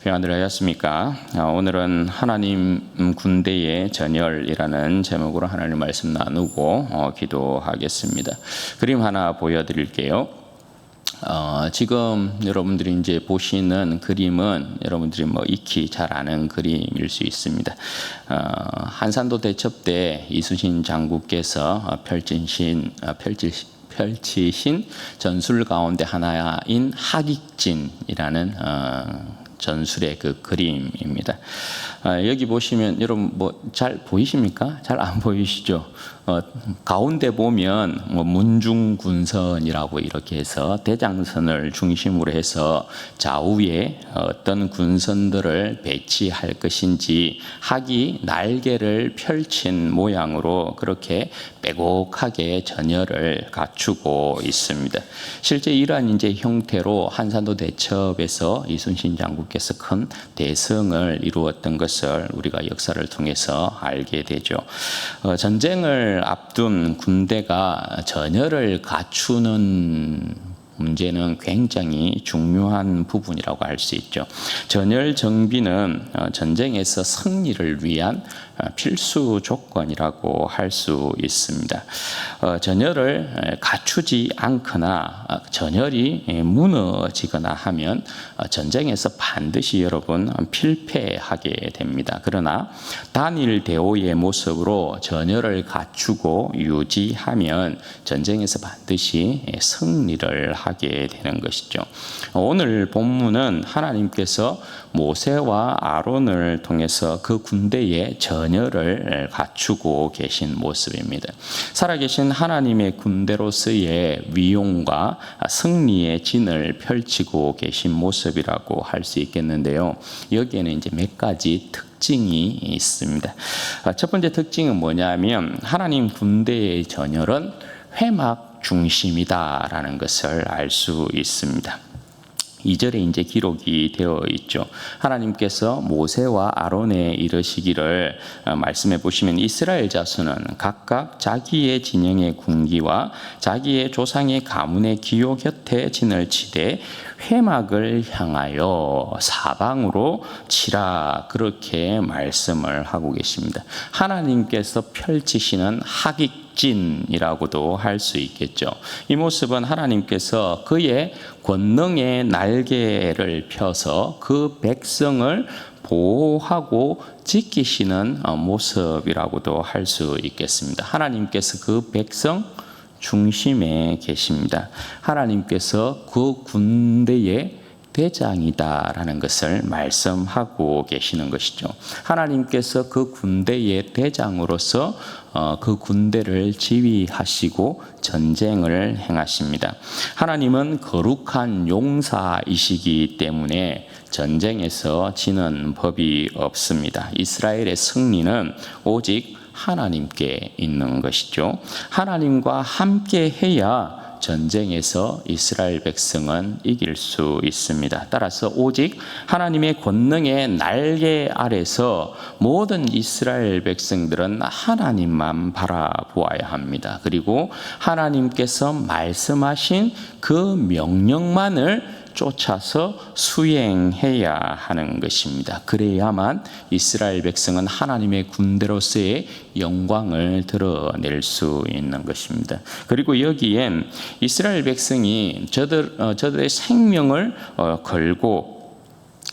평안들 하셨습니까? 오늘은 하나님 군대의 전열이라는 제목으로 하나님 말씀 나누고 기도하겠습니다. 그림 하나 보여드릴게요. 지금 여러분들이 이제 보시는 그림은 여러분들이 익히 잘 아는 그림일 수 있습니다. 한산도 대첩 때 이순신 장군께서 펼치신 전술 가운데 하나인 하깃진이라는 전술의 그 그림입니다. 여기 보시면 여러분 잘 보이십니까? 잘 안 보이시죠? 가운데 보면 문중군선이라고 이렇게 해서 대장선을 중심으로 해서 좌우에 어떤 군선들을 배치할 것인지 학이 날개를 펼친 모양으로 그렇게 빼곡하게 전열을 갖추고 있습니다. 실제 이러한 이제 형태로 한산도 대첩에서 이순신 장군께서 큰 대성을 이루었던 것을 우리가 역사를 통해서 알게 되죠. 전쟁을 앞둔 군대가 전열을 갖추는 문제는 굉장히 중요한 부분이라고 할 수 있죠. 전열 정비는 전쟁에서 승리를 위한 필수 조건이라고 할 수 있습니다. 전열을 갖추지 않거나 전열이 무너지거나 하면 전쟁에서 반드시 여러분 필패하게 됩니다. 그러나 단일 대오의 모습으로 전열을 갖추고 유지하면 전쟁에서 반드시 승리를 하게 되는 것이죠. 오늘 본문은 하나님께서 모세와 아론을 통해서 그 군대의 전열을 갖추고 계신 모습입니다. 살아계신 하나님의 군대로서의 위용과 승리의 진을 펼치고 계신 모습이라고 할 수 있겠는데요. 여기에는 이제 몇 가지 특징이 있습니다. 첫 번째 특징은 뭐냐면 하나님 군대의 전열은 회막 중심이다라는 것을 알 수 있습니다. 2절에 이제 기록이 되어 있죠. 하나님께서 모세와 아론에 이르시기를 말씀해 보시면 이스라엘 자손은 각각 자기의 진영의 군기와 자기의 조상의 가문의 기호 곁에 진을 치되 회막을 향하여 사방으로 치라 그렇게 말씀을 하고 계십니다. 하나님께서 펼치시는 하깃진이라고도 할 수 있겠죠. 이 모습은 하나님께서 그의 권능의 날개를 펴서 그 백성을 보호하고 지키시는 모습이라고도 할 수 있겠습니다. 하나님께서 그 백성 중심에 계십니다. 하나님께서 그 군대의 대장이다라는 것을 말씀하고 계시는 것이죠. 하나님께서 그 군대의 대장으로서 그 군대를 지휘하시고 전쟁을 행하십니다. 하나님은 거룩한 용사이시기 때문에 전쟁에서 지는 법이 없습니다. 이스라엘의 승리는 오직 하나님께 있는 것이죠. 하나님과 함께 해야 전쟁에서 이스라엘 백성은 이길 수 있습니다. 따라서 오직 하나님의 권능의 날개 아래서 모든 이스라엘 백성들은 하나님만 바라보아야 합니다. 그리고 하나님께서 말씀하신 그 명령만을 쫓아서 수행해야 하는 것입니다. 그래야만 이스라엘 백성은 하나님의 군대로서의 영광을 드러낼 수 있는 것입니다. 그리고 여기엔 이스라엘 백성이 저들의 생명을 걸고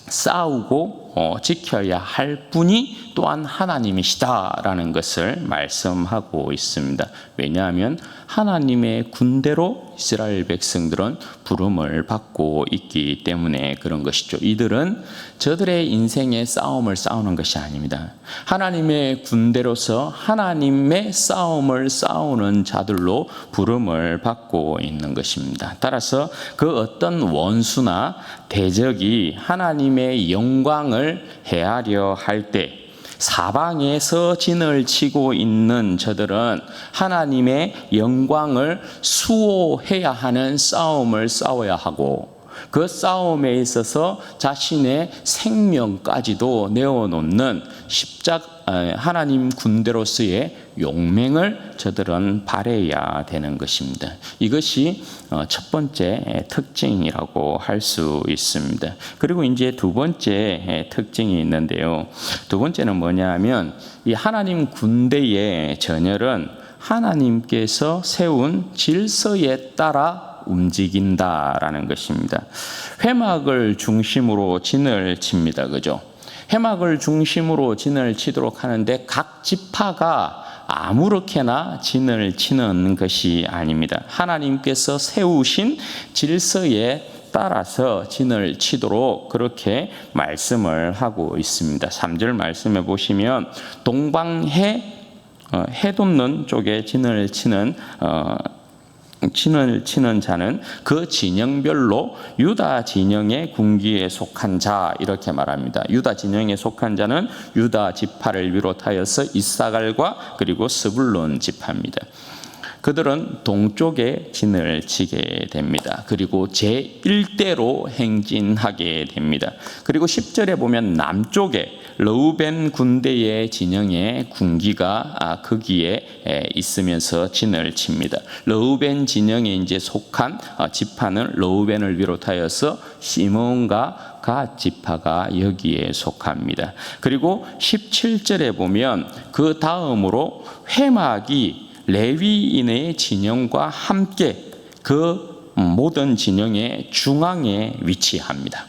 싸우고 지켜야 할 분이 또한 하나님이시다라는 것을 말씀하고 있습니다. 왜냐하면 하나님의 군대로 이스라엘 백성들은 부름을 받고 있기 때문에 그런 것이죠. 이들은 저들의 인생의 싸움을 싸우는 것이 아닙니다. 하나님의 군대로서 하나님의 싸움을 싸우는 자들로 부름을 받고 있는 것입니다. 따라서 그 어떤 원수나 대적이 하나님의 영광을 헤아려 할 때 사방에서 진을 치고 있는 저들은 하나님의 영광을 수호해야 하는 싸움을 싸워야 하고 그 싸움에 있어서 자신의 생명까지도 내어놓는 하나님 군대로서의 용맹을 저들은 발휘해야 되는 것입니다. 이것이 첫 번째 특징이라고 할 수 있습니다. 그리고 이제 두 번째 특징이 있는데요. 두 번째는 뭐냐면 이 하나님 군대의 전열은 하나님께서 세운 질서에 따라 움직인다라는 것입니다. 회막을 중심으로 진을 칩니다. 그죠? 회막을 중심으로 진을 치도록 하는데 각 지파가 아무렇게나 진을 치는 것이 아닙니다. 하나님께서 세우신 질서에 따라서 진을 치도록 그렇게 말씀을 하고 있습니다. 3절 말씀해 보시면 동방해 해돋는 쪽에 진을 치는 자는 그 진영별로 유다 진영의 군기에 속한 자 이렇게 말합니다. 유다 진영에 속한 자는 유다 지파를 비롯하여서 이사갈과 그리고 스불론 지파입니다. 그들은 동쪽에 진을 치게 됩니다. 그리고 제1대로 행진하게 됩니다. 그리고 10절에 보면 남쪽에 르우벤 군대의 진영에 군기가 거기에 있으면서 진을 칩니다. 르우벤 진영에 이제 속한 지파는 르우벤을 비롯하여서 시몬과 갓 지파가 여기에 속합니다. 그리고 17절에 보면 그 다음으로 회막이 레위인의 진영과 함께 그 모든 진영의 중앙에 위치합니다.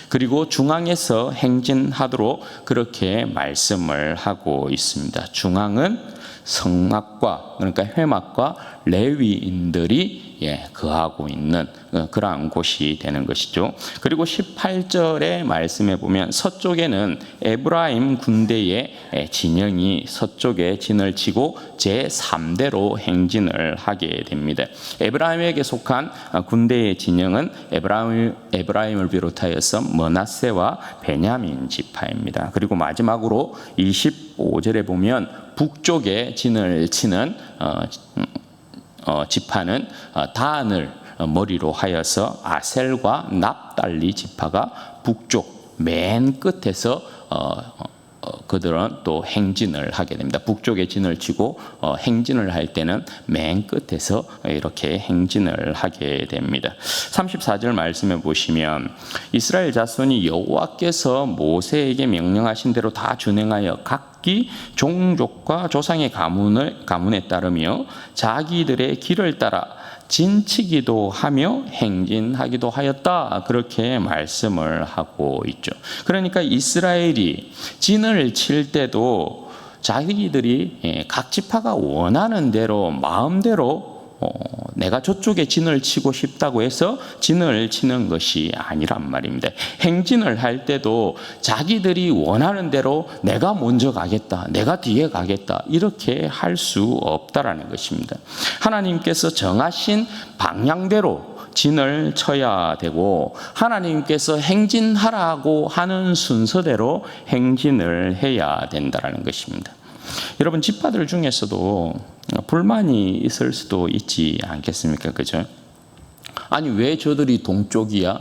그리고 중앙에서 행진하도록 그렇게 말씀을 하고 있습니다. 중앙은 성막과 그러니까 회막과 레위인들이 거하고 있는 그러한 곳이 되는 것이죠. 그리고 18절의 말씀에 보면 서쪽에는 에브라임 군대의 진영이 서쪽에 진을 치고 제3대로 행진을 하게 됩니다. 에브라임에게 속한 군대의 진영은 에브라임을 비롯하여서 머낫세와 베냐민 지파입니다. 그리고 마지막으로 25절에 보면 북쪽에 진을 치는 지파는 단을 머리로 하여서 아셀과 납달리 지파가 북쪽 맨 끝에서 그들은 또 행진을 하게 됩니다. 북쪽에 진을 치고 행진을 할 때는 맨 끝에서 이렇게 행진을 하게 됩니다. 34절 말씀해 보시면 이스라엘 자손이 여호와께서 모세에게 명령하신 대로 다 준행하여 각기 종족과 조상의 가문에 따르며 자기들의 길을 따라 진치기도 하며 행진하기도 하였다. 그렇게 말씀을 하고 있죠. 그러니까 이스라엘이 진을 칠 때도 자기들이 각 지파가 원하는 대로 마음대로 내가 저쪽에 진을 치고 싶다고 해서 진을 치는 것이 아니란 말입니다. 행진을 할 때도 자기들이 원하는 대로 내가 먼저 가겠다, 내가 뒤에 가겠다 이렇게 할 수 없다라는 것입니다. 하나님께서 정하신 방향대로 진을 쳐야 되고 하나님께서 행진하라고 하는 순서대로 행진을 해야 된다는 것입니다. 여러분 지파들 중에서도 불만이 있을 수도 있지 않겠습니까? 그죠? 아니 왜 저들이 동쪽이야?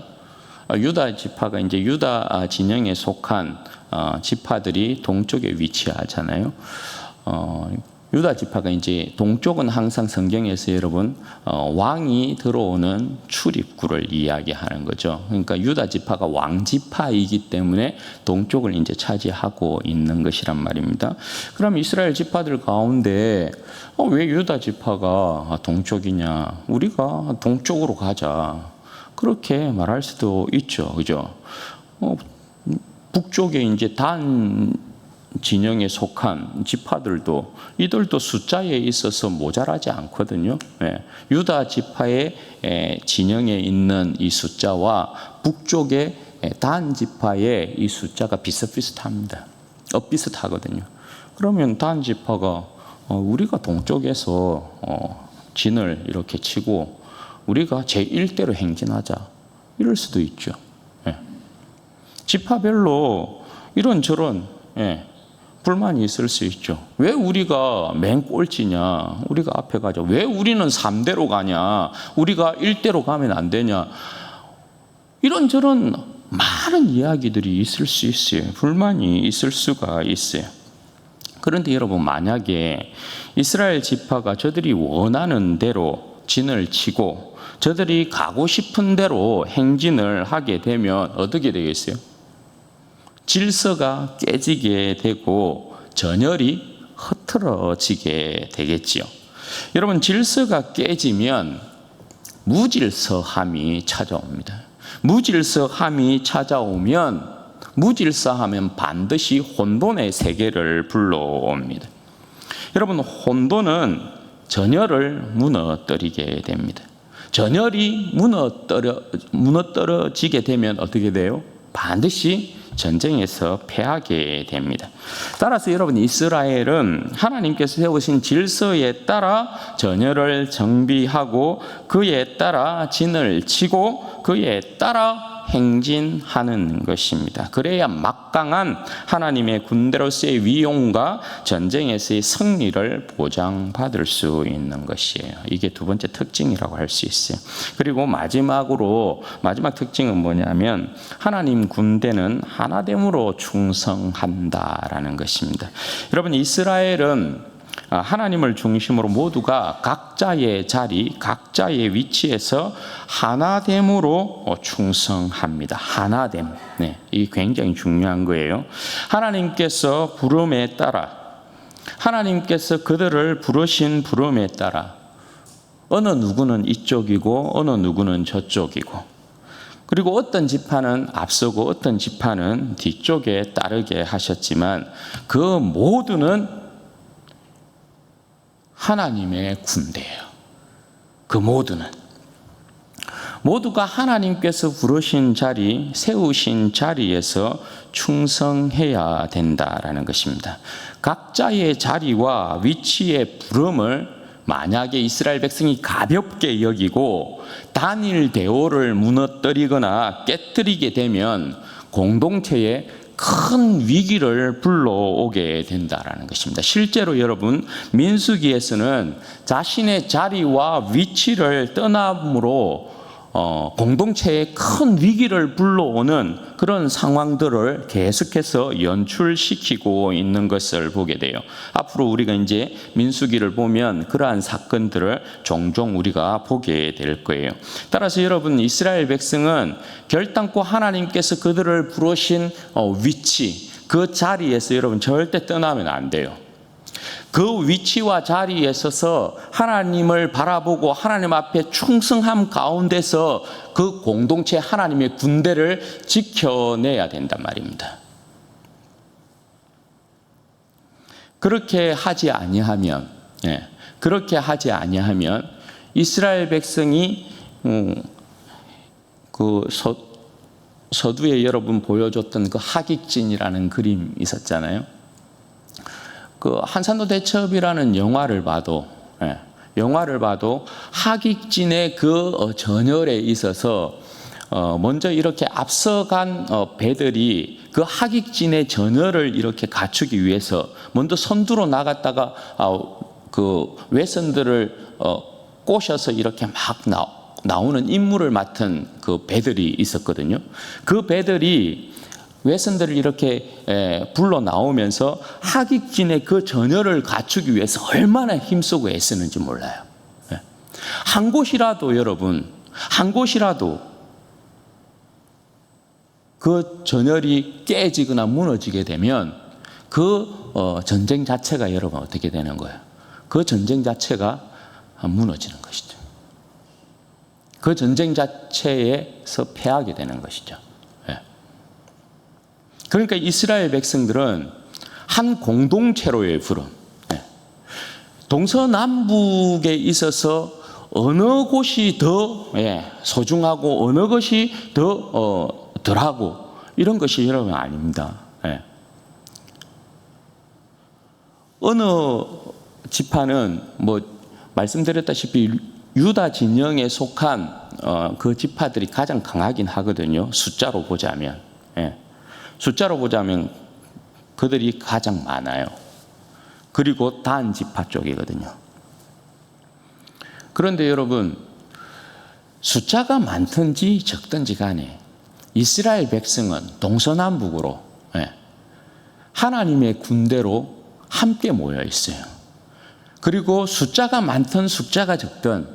유다 지파가 이제 유다 진영에 속한 지파들이 동쪽에 위치하잖아요. 유다 지파가 이제 동쪽은 항상 성경에서 여러분 왕이 들어오는 출입구를 이야기하는 거죠. 그러니까 유다 지파가 왕 지파이기 때문에 동쪽을 이제 차지하고 있는 것이란 말입니다. 그럼 이스라엘 지파들 가운데 왜 유다 지파가 동쪽이냐? 우리가 동쪽으로 가자. 그렇게 말할 수도 있죠. 그죠? 북쪽에 이제 단 진영에 속한 지파들도 이들도 숫자에 있어서 모자라지 않거든요. 유다 지파의 진영에 있는 이 숫자와 북쪽의 단 지파의 이 숫자가 비슷비슷합니다. 비슷하거든요. 그러면 단 지파가 우리가 동쪽에서 진을 이렇게 치고 우리가 제1대로 행진하자 이럴 수도 있죠. 지파별로 이런저런 불만이 있을 수 있죠. 왜 우리가 맨 꼴찌냐? 우리가 앞에 가자. 왜 우리는 3대로 가냐? 우리가 1대로 가면 안 되냐? 이런저런 많은 이야기들이 있을 수 있어요. 불만이 있을 수가 있어요. 그런데 여러분, 만약에 이스라엘 지파가 저들이 원하는 대로 진을 치고 저들이 가고 싶은 대로 행진을 하게 되면 어떻게 되겠어요? 질서가 깨지게 되고 전열이 흐트러지게 되겠지요. 여러분, 질서가 깨지면 무질서함이 찾아옵니다. 무질서함이 찾아오면, 무질서하면 반드시 혼돈의 세계를 불러옵니다. 여러분, 혼돈은 전열을 무너뜨리게 됩니다. 전열이 무너뜨려지게 되면 어떻게 돼요? 반드시 전쟁에서 패하게 됩니다. 따라서 여러분, 이스라엘은 하나님께서 세우신 질서에 따라 전열을 정비하고 그에 따라 진을 치고 그에 따라 행진하는 것입니다. 그래야 막강한 하나님의 군대로서의 위용과 전쟁에서의 승리를 보장받을 수 있는 것이에요. 이게 두 번째 특징이라고 할 수 있어요. 그리고 마지막 특징은 뭐냐면 하나님 군대는 하나됨으로 충성한다라는 것입니다. 여러분, 이스라엘은 하나님을 중심으로 모두가 각자의 자리, 각자의 위치에서 하나됨으로 충성합니다. 하나됨. 네, 이게 굉장히 중요한 거예요. 하나님께서 부름에 따라, 하나님께서 그들을 부르신 부름에 따라 어느 누구는 이쪽이고 어느 누구는 저쪽이고, 그리고 어떤 지파는 앞서고 어떤 지파는 뒤쪽에 따르게 하셨지만 그 모두는 하나님의 군대예요. 그 모두가 하나님께서 부르신 자리, 세우신 자리에서 충성해야 된다라는 것입니다. 각자의 자리와 위치의 부름을 만약에 이스라엘 백성이 가볍게 여기고 단일 대오를 무너뜨리거나 깨뜨리게 되면 공동체에 큰 위기를 불러오게 된다라는 것입니다. 실제로 여러분, 민수기에서는 자신의 자리와 위치를 떠남으로 공동체에 큰 위기를 불러오는 그런 상황들을 계속해서 연출시키고 있는 것을 보게 돼요. 앞으로 우리가 이제 민수기를 보면 그러한 사건들을 종종 우리가 보게 될 거예요. 따라서 여러분, 이스라엘 백성은 결단코 하나님께서 그들을 부르신 위치, 그 자리에서 여러분 절대 떠나면 안 돼요. 그 위치와 자리에 서서 하나님을 바라보고 하나님 앞에 충성함 가운데서 그 공동체 하나님의 군대를 지켜내야 된단 말입니다. 그렇게 하지 아니하면 이스라엘 백성이 그 서두에 여러분 보여줬던 그 하깃진이라는 그림이 있었잖아요. 그 한산도 대첩이라는 영화를 봐도 하깃진의 그 전열에 있어서 먼저 이렇게 앞서간 배들이 그 하깃진의 전열을 이렇게 갖추기 위해서 먼저 선두로 나갔다가 그 외선들을 꼬셔서 이렇게 막 나오는 임무를 맡은 그 배들이 있었거든요. 그 배들이 외선들을 이렇게 불러 나오면서 하깃진의 그 전열을 갖추기 위해서 얼마나 힘쓰고 애쓰는지 몰라요. 한 곳이라도 여러분, 그 전열이 깨지거나 무너지게 되면 그 전쟁 자체가 여러분 어떻게 되는 거예요? 그 전쟁 자체가 무너지는 것이죠. 그 전쟁 자체에서 패하게 되는 것이죠. 그러니까 이스라엘 백성들은 한 공동체로의 부름, 동서남북에 있어서 어느 곳이 더 소중하고 어느 것이 더 덜하고 이런 것이 여러분 아닙니다. 어느 지파는 뭐 말씀드렸다시피 유다 진영에 속한 그 지파들이 가장 강하긴 하거든요. 숫자로 보자면 그들이 가장 많아요. 그리고 단 지파 쪽이거든요. 그런데 여러분, 숫자가 많든지 적든지 간에 이스라엘 백성은 동서남북으로 하나님의 군대로 함께 모여 있어요. 그리고 숫자가 많든 숫자가 적든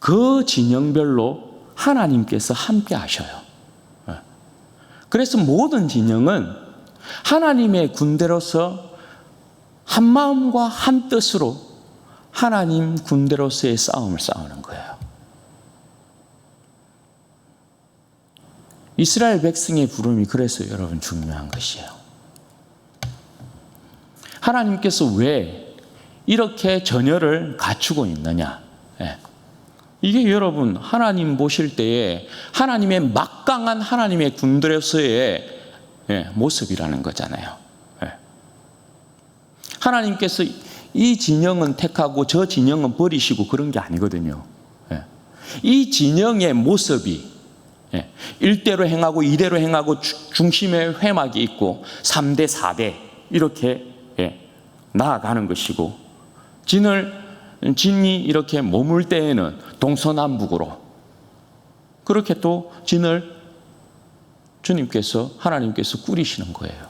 그 진영별로 하나님께서 함께 하셔요. 그래서 모든 진영은 하나님의 군대로서 한 마음과 한 뜻으로 하나님 군대로서의 싸움을 싸우는 거예요. 이스라엘 백성의 부름이 그래서 여러분 중요한 것이에요. 하나님께서 왜 이렇게 전열을 갖추고 있느냐? 이게 여러분 하나님 보실 때에 하나님의 막강한 하나님의 군대로서의 모습이라는 거잖아요. 하나님께서 이 진영은 택하고 저 진영은 버리시고 그런 게 아니거든요. 이 진영의 모습이 1대로 행하고 2대로 행하고 중심에 회막이 있고 3대, 4대 이렇게 나아가는 것이고 진이 이렇게 머물 때에는 동서남북으로 그렇게 또 진을 주님께서 하나님께서 꾸리시는 거예요.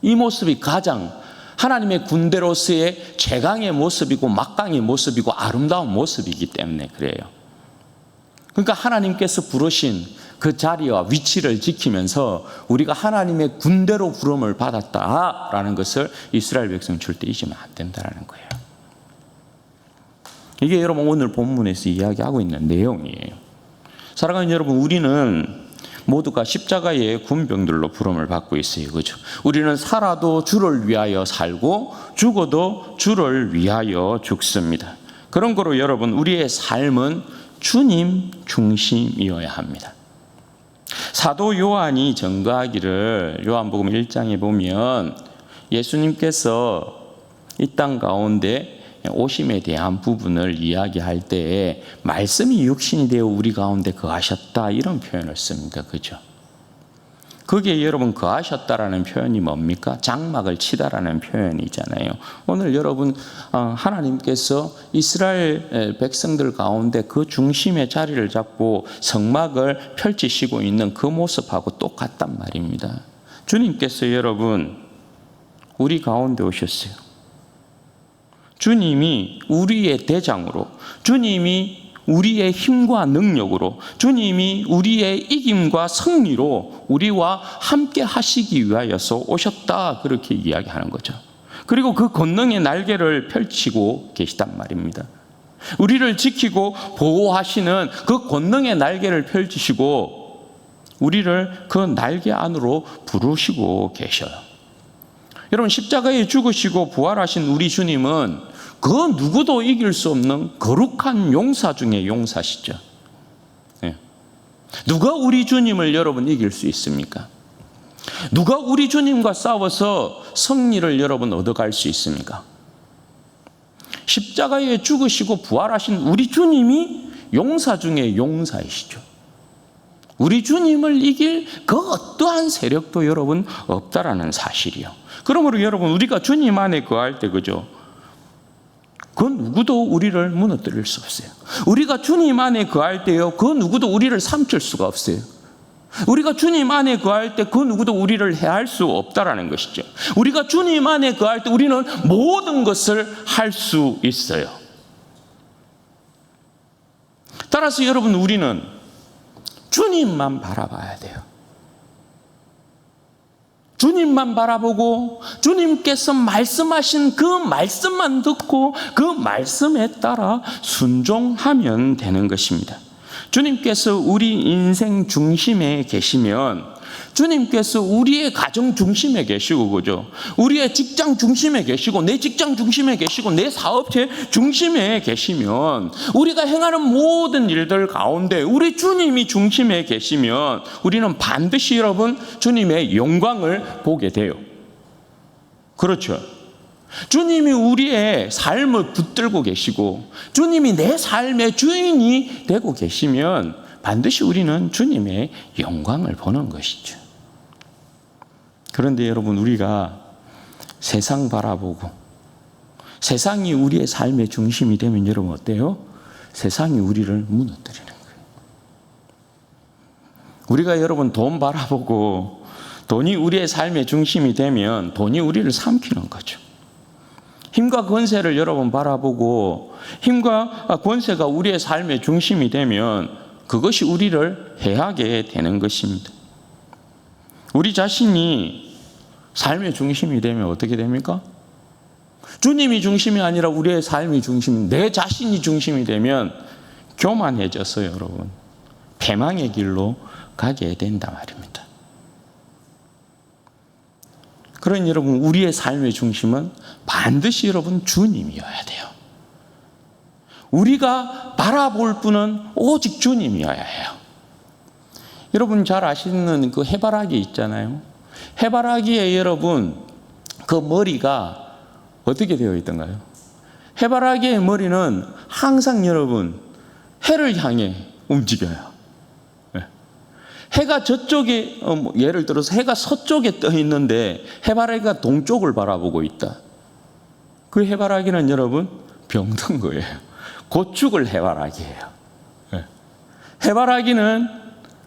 이 모습이 가장 하나님의 군대로서의 최강의 모습이고 막강의 모습이고 아름다운 모습이기 때문에 그래요. 그러니까 하나님께서 부르신 그 자리와 위치를 지키면서 우리가 하나님의 군대로 부름을 받았다라는 것을 이스라엘 백성 절대 잊으면 안 된다는 거예요. 이게 여러분 오늘 본문에서 이야기하고 있는 내용이에요. 사랑하는 여러분, 우리는 모두가 십자가의 군병들로 부름을 받고 있어요. 그죠? 우리는 살아도 주를 위하여 살고 죽어도 주를 위하여 죽습니다. 그런 거로 여러분 우리의 삶은 주님 중심이어야 합니다. 사도 요한이 증거하기를 요한복음 1장에 보면 예수님께서 이 땅 가운데 오심에 대한 부분을 이야기할 때에 말씀이 육신이 되어 우리 가운데 거하셨다 이런 표현을 씁니다. 그죠? 그게 여러분 거하셨다라는 표현이 뭡니까? 장막을 치다라는 표현이잖아요. 오늘 여러분 하나님께서 이스라엘 백성들 가운데 그 중심의 자리를 잡고 성막을 펼치시고 있는 그 모습하고 똑같단 말입니다. 주님께서 여러분 우리 가운데 오셨어요. 주님이 우리의 대장으로, 주님이 우리의 힘과 능력으로, 주님이 우리의 이김과 승리로 우리와 함께 하시기 위하여서 오셨다 그렇게 이야기하는 거죠. 그리고 그 권능의 날개를 펼치고 계시단 말입니다. 우리를 지키고 보호하시는 그 권능의 날개를 펼치시고 우리를 그 날개 안으로 부르시고 계셔요. 여러분 십자가에 죽으시고 부활하신 우리 주님은 그 누구도 이길 수 없는 거룩한 용사 중에 용사시죠. 누가 우리 주님을 여러분 이길 수 있습니까? 누가 우리 주님과 싸워서 승리를 여러분 얻어갈 수 있습니까? 십자가에 죽으시고 부활하신 우리 주님이 용사 중에 용사이시죠. 우리 주님을 이길 그 어떠한 세력도 여러분 없다라는 사실이요. 그러므로 여러분 우리가 주님 안에 거할 때 그죠? 그 누구도 우리를 무너뜨릴 수 없어요. 우리가 주님 안에 거할 때요, 그 누구도 우리를 삼킬 수가 없어요. 우리가 주님 안에 거할 때 그 누구도 우리를 해할 수 없다라는 것이죠. 우리가 주님 안에 거할 때 우리는 모든 것을 할 수 있어요. 따라서 여러분 우리는 주님만 바라봐야 돼요. 주님만 바라보고 주님께서 말씀하신 그 말씀만 듣고 그 말씀에 따라 순종하면 되는 것입니다. 주님께서 우리 인생 중심에 계시면 주님께서 우리의 가정 중심에 계시고 그죠? 우리의 직장 중심에 계시고 내 직장 중심에 계시고 내 사업체 중심에 계시면 우리가 행하는 모든 일들 가운데 우리 주님이 중심에 계시면 우리는 반드시 여러분 주님의 영광을 보게 돼요. 그렇죠? 주님이 우리의 삶을 붙들고 계시고 주님이 내 삶의 주인이 되고 계시면 반드시 우리는 주님의 영광을 보는 것이죠. 그런데 여러분 우리가 세상 바라보고 세상이 우리의 삶의 중심이 되면 여러분 어때요? 세상이 우리를 무너뜨리는 거예요. 우리가 여러분 돈 바라보고 돈이 우리의 삶의 중심이 되면 돈이 우리를 삼키는 거죠. 힘과 권세를 여러분 바라보고 힘과 권세가 우리의 삶의 중심이 되면 그것이 우리를 해하게 되는 것입니다. 우리 자신이 삶의 중심이 되면 어떻게 됩니까? 주님이 중심이 아니라 우리의 삶이 중심, 내 자신이 중심이 되면 교만해졌어요, 여러분. 패망의 길로 가게 된단 말입니다. 그러니 여러분, 우리의 삶의 중심은 반드시 여러분 주님이어야 돼요. 우리가 바라볼 분은 오직 주님이어야 해요. 여러분 잘 아시는 그 해바라기 있잖아요. 해바라기에 여러분 그 머리가 어떻게 되어 있던가요? 해바라기의 머리는 항상 여러분 해를 향해 움직여요. 해가 저쪽에 예를 들어서 해가 서쪽에 떠 있는데 해바라기가 동쪽을 바라보고 있다. 그 해바라기는 여러분 병든 거예요. 곧 죽을 해바라기예요. 해바라기는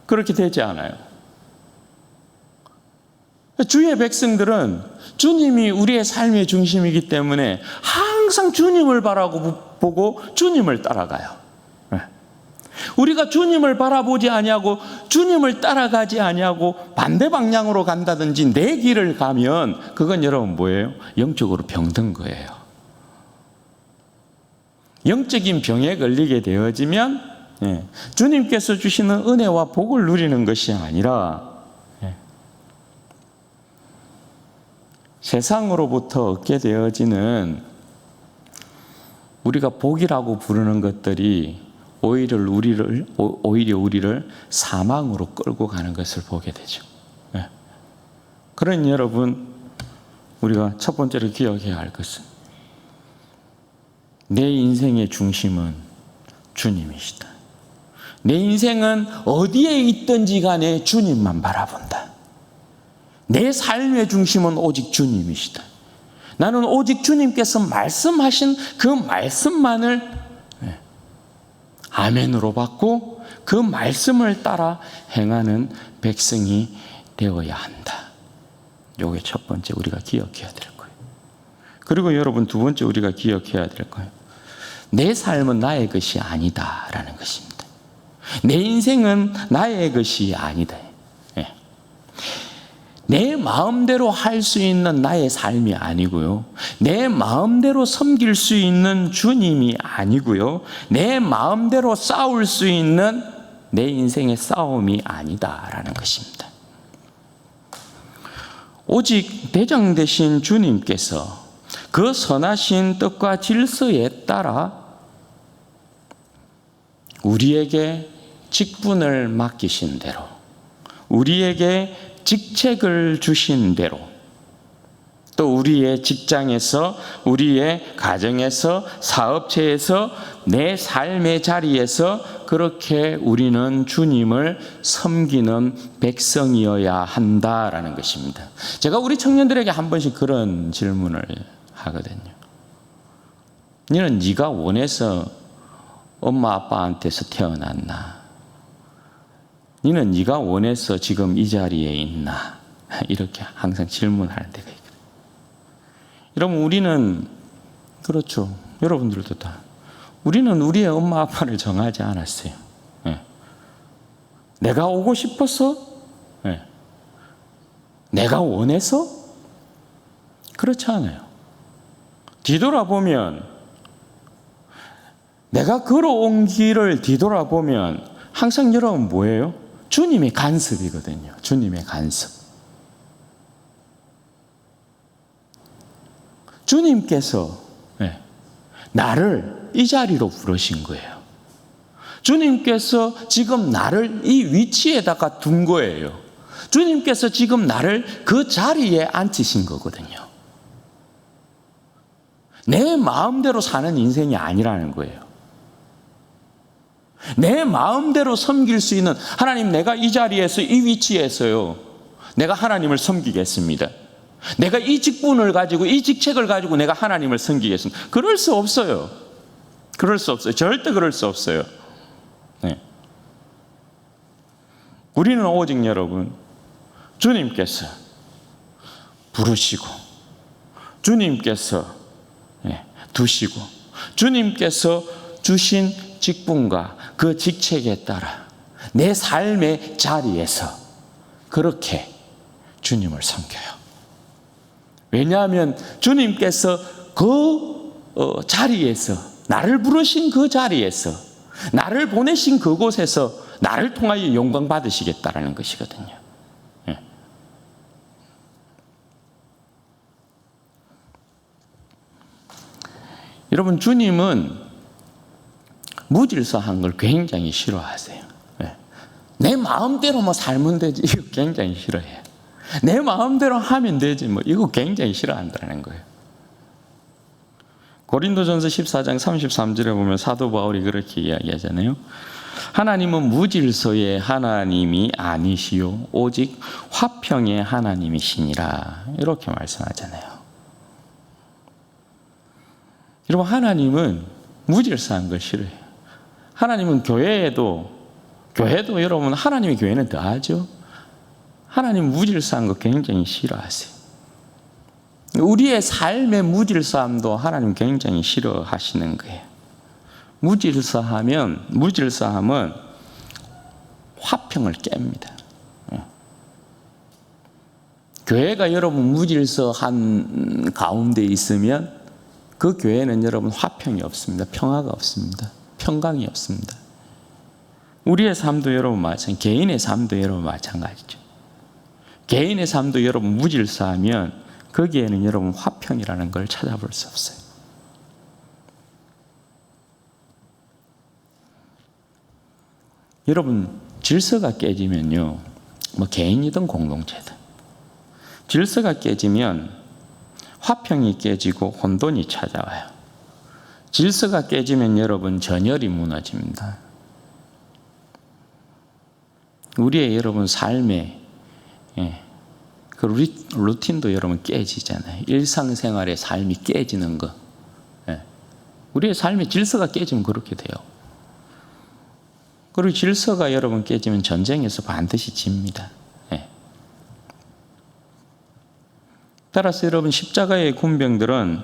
그렇게 되지 않아요. 주의 백성들은 주님이 우리의 삶의 중심이기 때문에 항상 주님을 바라보고 주님을 따라가요. 우리가 주님을 바라보지 아니하고 주님을 따라가지 아니하고 반대 방향으로 간다든지 내 길을 가면 그건 여러분 뭐예요? 영적으로 병든 거예요. 영적인 병에 걸리게 되어지면 주님께서 주시는 은혜와 복을 누리는 것이 아니라 세상으로부터 얻게 되어지는 우리가 복이라고 부르는 것들이 오히려 우리를 사망으로 끌고 가는 것을 보게 되죠. 그러니 여러분, 우리가 첫 번째로 기억해야 할 것은 내 인생의 중심은 주님이시다. 내 인생은 어디에 있든지 간에 주님만 바라본다. 내 삶의 중심은 오직 주님이시다. 나는 오직 주님께서 말씀하신 그 말씀만을 아멘으로 받고 그 말씀을 따라 행하는 백성이 되어야 한다. 이게 첫 번째 우리가 기억해야 될 거예요. 그리고 여러분 두 번째 우리가 기억해야 될 거예요. 내 삶은 나의 것이 아니다라는 것입니다. 내 인생은 나의 것이 아니다. 내 마음대로 할 수 있는 나의 삶이 아니고요. 내 마음대로 섬길 수 있는 주님이 아니고요. 내 마음대로 싸울 수 있는 내 인생의 싸움이 아니다라는 것입니다. 오직 대장 되신 주님께서 그 선하신 뜻과 질서에 따라 우리에게 직분을 맡기신 대로 우리에게 직책을 주신 대로 또 우리의 직장에서 우리의 가정에서 사업체에서 내 삶의 자리에서 그렇게 우리는 주님을 섬기는 백성이어야 한다라는 것입니다. 제가 우리 청년들에게 한 번씩 그런 질문을 하거든요. 너는 네가 원해서 엄마 아빠한테서 태어났나? 너는 네가 원해서 지금 이 자리에 있나? 이렇게 항상 질문할 때가 있거든요. 여러분 우리는 그렇죠. 여러분들도 다 우리는 우리의 엄마 아빠를 정하지 않았어요. 내가 오고 싶어서? 내가 원해서? 그렇지 않아요. 뒤돌아보면 내가 걸어온 길을 뒤돌아보면 항상 여러분 뭐예요? 주님의 간섭이거든요. 주님의 간섭. 주님께서 나를 이 자리로 부르신 거예요. 주님께서 지금 나를 이 위치에다가 둔 거예요. 주님께서 지금 나를 그 자리에 앉히신 거거든요. 내 마음대로 사는 인생이 아니라는 거예요. 내 마음대로 섬길 수 있는 하나님, 내가 이 자리에서 이 위치에서요 내가 하나님을 섬기겠습니다. 내가 이 직분을 가지고 이 직책을 가지고 내가 하나님을 섬기겠습니다. 그럴 수 없어요. 그럴 수 없어요. 절대 그럴 수 없어요. 우리는 오직 여러분 주님께서 부르시고 주님께서 두시고 주님께서 주신 직분과 그 직책에 따라 내 삶의 자리에서 그렇게 주님을 섬겨요. 왜냐하면 주님께서 그 자리에서, 나를 부르신 그 자리에서, 나를 보내신 그곳에서 나를 통하여 영광 받으시겠다라는 것이거든요. 여러분, 주님은 무질서한 걸 굉장히 싫어하세요. 내 마음대로 뭐 살면 되지, 이거 굉장히 싫어해요. 내 마음대로 하면 되지, 뭐 이거 굉장히 싫어한다는 거예요. 고린도전서 14장 33절에 보면 사도 바울이 그렇게 이야기하잖아요. 하나님은 무질서의 하나님이 아니시요 오직 화평의 하나님이시니라, 이렇게 말씀하잖아요. 여러분, 하나님은 무질서한 걸 싫어해요. 하나님은 교회도 여러분, 하나님의 교회는 더 하죠. 하나님 무질서한 거 굉장히 싫어하세요. 우리의 삶의 무질서함도 하나님 굉장히 싫어하시는 거예요. 무질서함은 화평을 깹니다. 교회가 여러분 무질서한 가운데 있으면 그 교회는 여러분 화평이 없습니다. 평화가 없습니다. 평강이 없습니다. 우리의 삶도 여러분 마찬가지, 개인의 삶도 여러분 마찬가지죠. 개인의 삶도 여러분 무질서하면 거기에는 여러분 화평이라는 걸 찾아볼 수 없어요. 여러분, 질서가 깨지면요, 뭐 개인이든 공동체든 질서가 깨지면 화평이 깨지고 혼돈이 찾아와요. 질서가 깨지면 여러분 전열이 무너집니다. 우리의 여러분 삶의 그 루틴도 여러분 깨지잖아요. 일상생활의 삶이 깨지는 거. 우리의 삶의 질서가 깨지면 그렇게 돼요. 그리고 질서가 여러분 깨지면 전쟁에서 반드시 집니다. 따라서 여러분, 십자가의 군병들은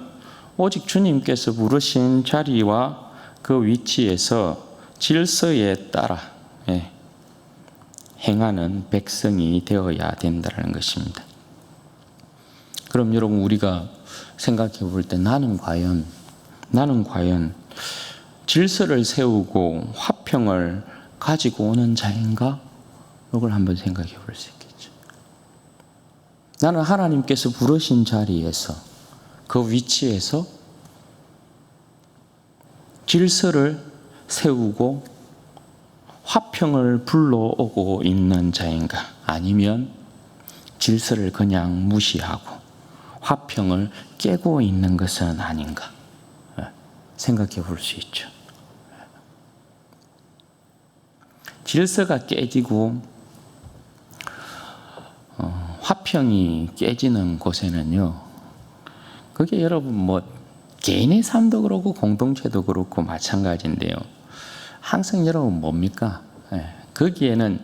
오직 주님께서 부르신 자리와 그 위치에서 질서에 따라 행하는 백성이 되어야 된다는 것입니다. 그럼 여러분, 우리가 생각해 볼 때 나는 과연 질서를 세우고 화평을 가지고 오는 자인가? 이걸 한번 생각해 볼 수 있겠죠. 나는 하나님께서 부르신 자리에서, 그 위치에서 질서를 세우고 화평을 불러오고 있는 자인가? 아니면 질서를 그냥 무시하고 화평을 깨고 있는 것은 아닌가? 생각해 볼 수 있죠. 질서가 깨지고 화평이 깨지는 곳에는요, 그게 여러분 뭐 개인의 삶도 그렇고 공동체도 그렇고 마찬가지인데요, 항상 여러분 뭡니까? 거기에는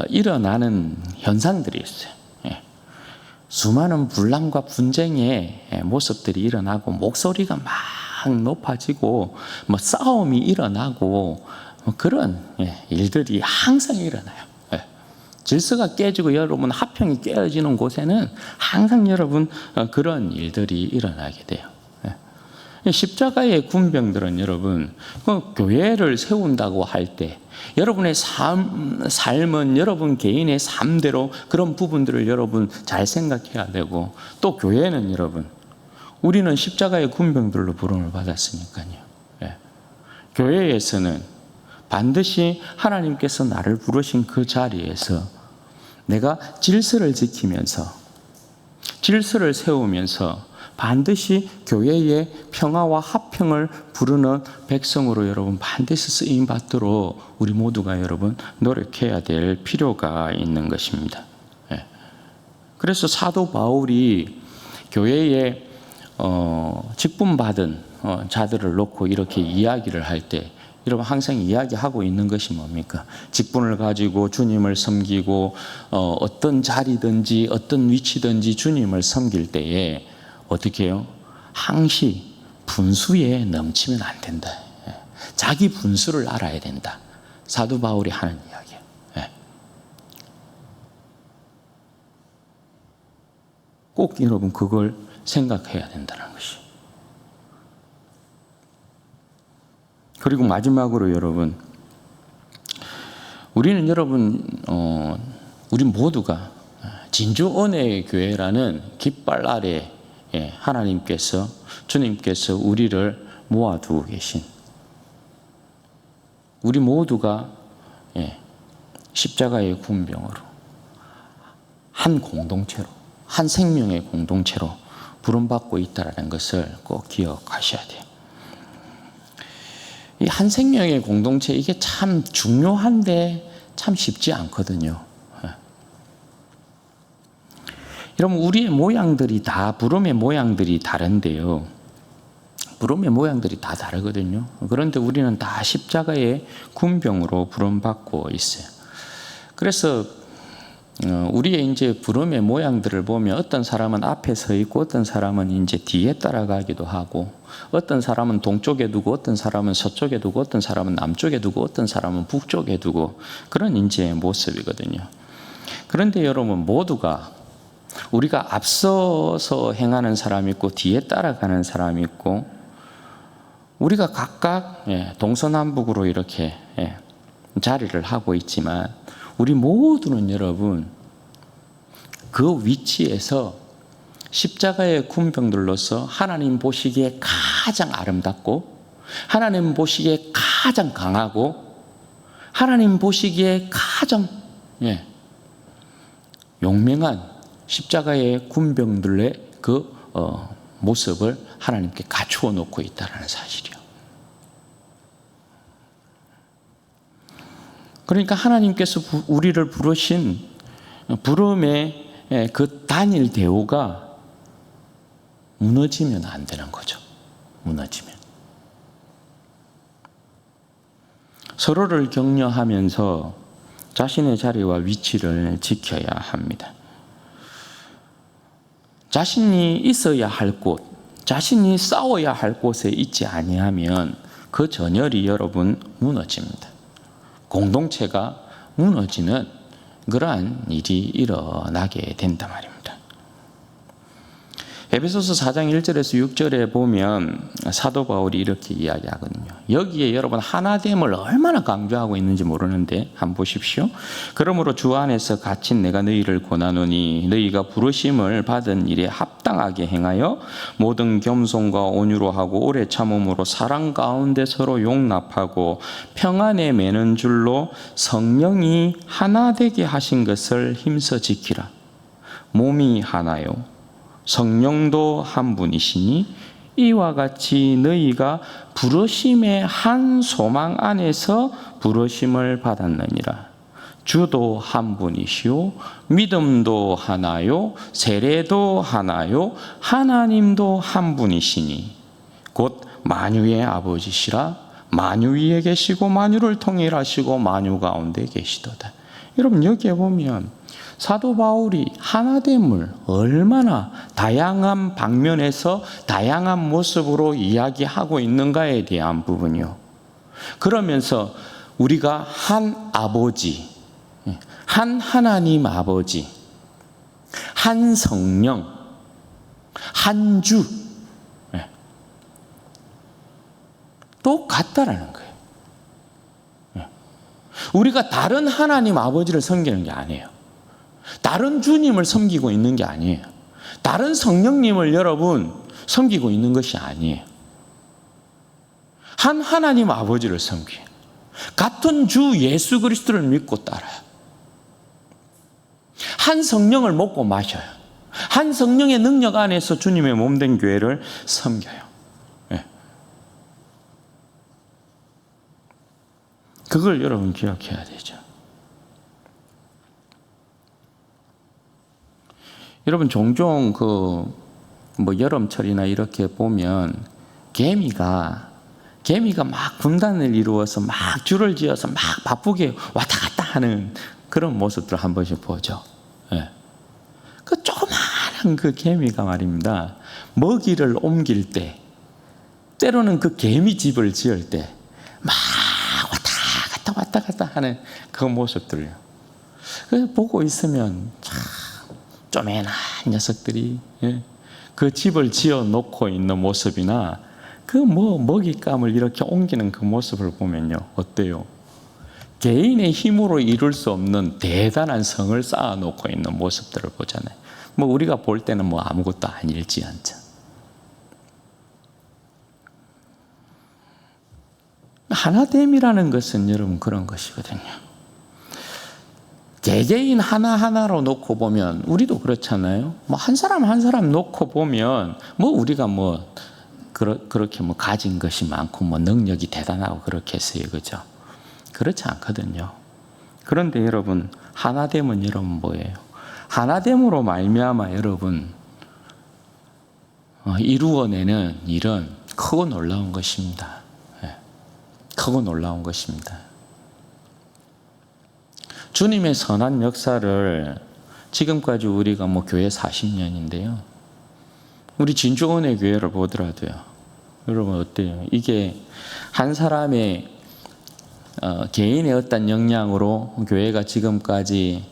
일어나는 현상들이 있어요. 수많은 분란과 분쟁의 모습들이 일어나고 목소리가 막 높아지고 뭐 싸움이 일어나고 뭐 그런 일들이 항상 일어나요. 질서가 깨지고 여러분 화평이 깨어지는 곳에는 항상 여러분 그런 일들이 일어나게 돼요. 십자가의 군병들은 여러분 그 교회를 세운다고 할 때 여러분의 삶은 여러분 개인의 삶대로 그런 부분들을 여러분 잘 생각해야 되고, 또 교회는 여러분, 우리는 십자가의 군병들로 부름을 받았으니까요. 교회에서는 반드시 하나님께서 나를 부르신 그 자리에서 내가 질서를 지키면서 질서를 세우면서 반드시 교회의 평화와 화평을 부르는 백성으로 여러분 반드시 쓰임 받도록 우리 모두가 여러분 노력해야 될 필요가 있는 것입니다. 그래서 사도 바울이 교회에 직분받은 자들을 놓고 이렇게 이야기를 할 때 여러분 항상 이야기하고 있는 것이 뭡니까? 직분을 가지고 주님을 섬기고 어떤 자리든지 어떤 위치든지 주님을 섬길 때에 어떻게 해요? 항시 분수에 넘치면 안 된다. 자기 분수를 알아야 된다. 사도 바울이 하는 이야기예요. 꼭 여러분 그걸 생각해야 된다는 것이. 그리고 마지막으로 여러분, 우리는 여러분 우리 모두가 진주은혜의 교회라는 깃발 아래 하나님께서 주님께서 우리를 모아두고 계신, 우리 모두가 십자가의 군병으로 한 공동체로, 한 생명의 공동체로 부름받고 있다는 것을 꼭 기억하셔야 돼요. 이 한 생명의 공동체, 이게 참 중요한데 참 쉽지 않거든요. 여러분, 우리의 모양들이 다, 부름의 모양들이 다른데요. 부름의 모양들이 다 다르거든요. 그런데 우리는 다 십자가의 군병으로 부름받고 있어요. 그래서 우리의 이제 부름의 모양들을 보면 어떤 사람은 앞에 서 있고 어떤 사람은 이제 뒤에 따라가기도 하고, 어떤 사람은 동쪽에 두고 어떤 사람은 서쪽에 두고 어떤 사람은 남쪽에 두고 어떤 사람은 북쪽에 두고, 그런 이제 모습이거든요. 그런데 여러분, 모두가 우리가 앞서서 행하는 사람이 있고 뒤에 따라가는 사람이 있고, 우리가 각각 동서남북으로 이렇게 자리를 하고 있지만 우리 모두는 여러분 그 위치에서 십자가의 군병들로서 하나님 보시기에 가장 아름답고, 하나님 보시기에 가장 강하고, 하나님 보시기에 가장 용맹한 십자가의 군병들의 그 모습을 하나님께 갖추어 놓고 있다는 사실이요. 그러니까 하나님께서 우리를 부르신 부름의 그 단일 대우가 무너지면 안 되는 거죠. 무너지면. 서로를 격려하면서 자신의 자리와 위치를 지켜야 합니다. 자신이 있어야 할 곳, 자신이 싸워야 할 곳에 있지 아니하면 그 전열이 여러분 무너집니다. 공동체가 무너지는 그러한 일이 일어나게 된단 말입니다. 에베소서 4장 1절에서 6절에 보면 사도 바울이 이렇게 이야기하거든요. 여기에 여러분 하나됨을 얼마나 강조하고 있는지 모르는데 한번 보십시오. 그러므로 주 안에서 갇힌 내가 너희를 권하노니 너희가 부르심을 받은 일에 합당하게 행하여 모든 겸손과 온유로 하고 오래 참음으로 사랑 가운데 서로 용납하고 평안에 매는 줄로 성령이 하나 되게 하신 것을 힘써 지키라. 몸이 하나요 성령도 한 분이시니 이와 같이 너희가 부르심의 한 소망 안에서 부르심을 받았느니라. 주도 한 분이시요 믿음도 하나요 세례도 하나요 하나님도 한 분이시니 곧 만유의 아버지시라. 만유 위에 계시고 만유를 통일하시고 만유 가운데 계시도다. 여러분, 여기에 보면 사도 바울이 하나됨을 얼마나 다양한 방면에서 다양한 모습으로 이야기하고 있는가에 대한 부분이요. 그러면서 우리가 한 아버지, 한 하나님 아버지, 한 성령, 한 주, 똑같다라는 거예요. 우리가 다른 하나님 아버지를 섬기는 게 아니에요. 다른 주님을 섬기고 있는 게 아니에요. 다른 성령님을 여러분 섬기고 있는 것이 아니에요. 한 하나님 아버지를 섬겨요. 같은 주 예수 그리스도를 믿고 따라요. 한 성령을 먹고 마셔요. 한 성령의 능력 안에서 주님의 몸된 교회를 섬겨요. 그걸 여러분 기억해야 되죠. 여러분, 종종 여름철이나 이렇게 보면 개미가 개미가 막 군단을 이루어서 막 줄을 지어서 막 바쁘게 왔다 갔다 하는 그런 모습들을 한 번씩 보죠. 예. 그 조그마한 그 개미가 말입니다. 먹이를 옮길 때, 때로는 그 개미집을 지을 때 막 왔다 갔다 하는 그 모습들을요. 그래서 보고 있으면 참 쪼매난 녀석들이 그 집을 지어 놓고 있는 모습이나 그 먹잇감을 이렇게 옮기는 그 모습을 보면요, 어때요? 개인의 힘으로 이룰 수 없는 대단한 성을 쌓아놓고 있는 모습들을 보잖아요. 우리가 볼 때는 아무것도 아닐지 않죠. 하나됨이라는 것은 여러분 그런 것이거든요. 개개인 하나하나로 놓고 보면 우리도 그렇잖아요. 한 사람 한 사람 놓고 보면 우리가 그렇게 가진 것이 많고 능력이 대단하고 그렇게 했어요. 그죠? 그렇지 않거든요. 그런데 여러분, 하나됨은 여러분 뭐예요? 하나됨으로 말미암아 여러분 이루어내는 일은 크고 놀라운 것입니다. 크고 놀라운 것입니다. 주님의 선한 역사를 지금까지 우리가 교회 40년인데요. 우리 진주원의 교회를 보더라도요. 여러분 어때요? 이게 한 사람의 개인의 어떤 역량으로 교회가 지금까지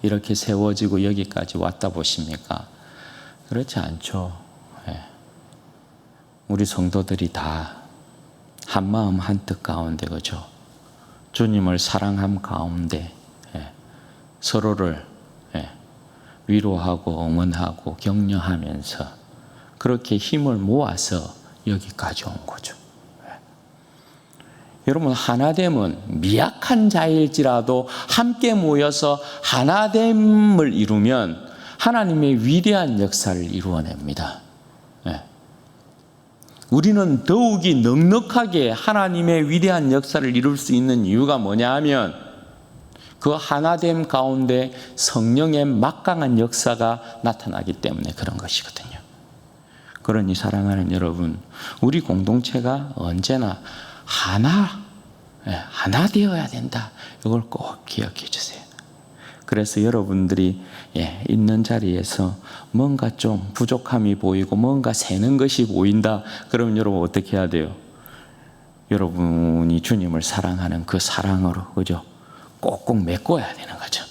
이렇게 세워지고 여기까지 왔다 보십니까? 그렇지 않죠. 우리 성도들이 다 한마음 한뜻 가운데, 그죠? 주님을 사랑함 가운데 서로를 위로하고 응원하고 격려하면서 그렇게 힘을 모아서 여기까지 온 거죠. 여러분, 하나됨은 미약한 자일지라도 함께 모여서 하나됨을 이루면 하나님의 위대한 역사를 이루어냅니다. 우리는 더욱이 넉넉하게 하나님의 위대한 역사를 이룰 수 있는 이유가 뭐냐 하면 그 하나됨 가운데 성령의 막강한 역사가 나타나기 때문에 그런 것이거든요. 그러니 사랑하는 여러분, 우리 공동체가 언제나 하나 되어야 된다. 이걸 꼭 기억해 주세요. 그래서 여러분들이 있는 자리에서 뭔가 좀 부족함이 보이고 뭔가 새는 것이 보인다. 그러면 여러분 어떻게 해야 돼요? 여러분이 주님을 사랑하는 그 사랑으로, 그죠? 꼭꼭 메꿔야 되는 거죠.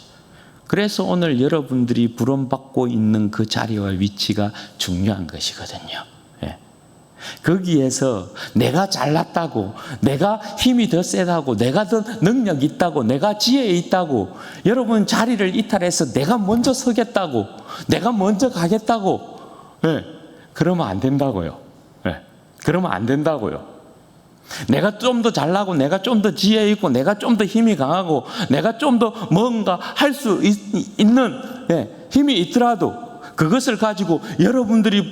그래서 오늘 여러분들이 부름받고 있는 그 자리와 위치가 중요한 것이거든요. 거기에서 내가 잘났다고, 내가 힘이 더 세다고, 내가 더 능력 있다고, 내가 지혜 있다고, 여러분 자리를 이탈해서 내가 먼저 서겠다고, 내가 먼저 가겠다고, 그러면 안 된다고요. 그러면 안 된다고요. 내가 좀 더 잘나고, 내가 좀 더 지혜 있고, 내가 좀 더 힘이 강하고, 내가 좀 더 뭔가 할 수 있는 힘이 있더라도 그것을 가지고 여러분들이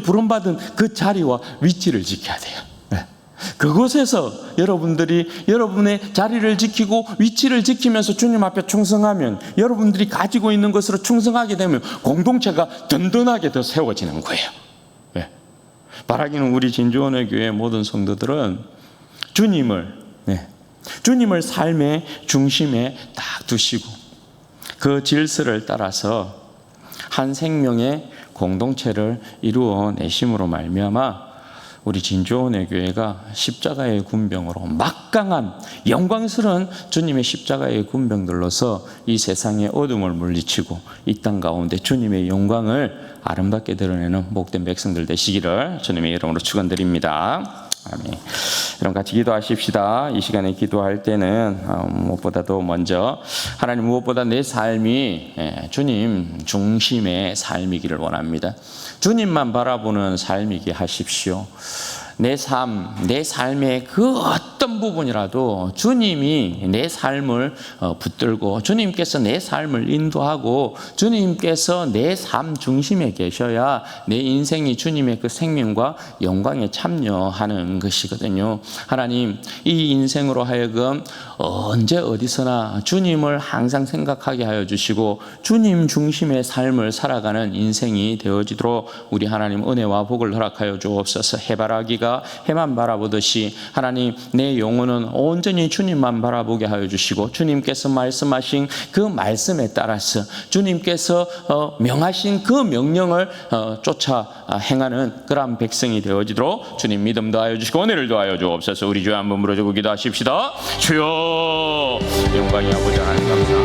부름받은 그 자리와 위치를 지켜야 돼요. 그곳에서 여러분들이 여러분의 자리를 지키고 위치를 지키면서 주님 앞에 충성하면, 여러분들이 가지고 있는 것으로 충성하게 되면 공동체가 든든하게 더 세워지는 거예요. 바라기는 우리 진주원의 교회 모든 성도들은 주님을 삶의 중심에 딱 두시고 그 질서를 따라서 한 생명의 공동체를 이루어 내심으로 말미암아 우리 진주원의 교회가 십자가의 군병으로 막강한 영광스러운 주님의 십자가의 군병들로서 이 세상의 어둠을 물리치고 이 땅 가운데 주님의 영광을 아름답게 드러내는 복된 백성들 되시기를 주님의 이름으로 축원드립니다. 아멘. 여러분 같이 기도하십시다. 이 시간에 기도할 때는 무엇보다도 먼저 하나님, 무엇보다 내 삶이 주님 중심의 삶이기를 원합니다. 주님만 바라보는 삶이게 하십시오. 내 삶의 그 어떤 부분이라도 주님이 내 삶을 붙들고 주님께서 내 삶을 인도하고 주님께서 내 삶 중심에 계셔야 내 인생이 주님의 그 생명과 영광에 참여하는 것이거든요. 하나님, 이 인생으로 하여금 언제 어디서나 주님을 항상 생각하게 하여 주시고 주님 중심의 삶을 살아가는 인생이 되어지도록 우리 하나님 은혜와 복을 허락하여 주옵소서. 해바라기가 해만 바라보듯이 하나님, 내 영혼은 온전히 주님만 바라보게 하여 주시고 주님께서 말씀하신 그 말씀에 따라서 주님께서 명하신 그 명령을 쫓아 행하는 그러한 백성이 되어지도록 주님 믿음 더하여 주시고 은혜를 더하여 주옵소서. 우리 주여 한번 부르짖고 기도하십시다. 주여, 영광이 아버지 하나님 감사합니다.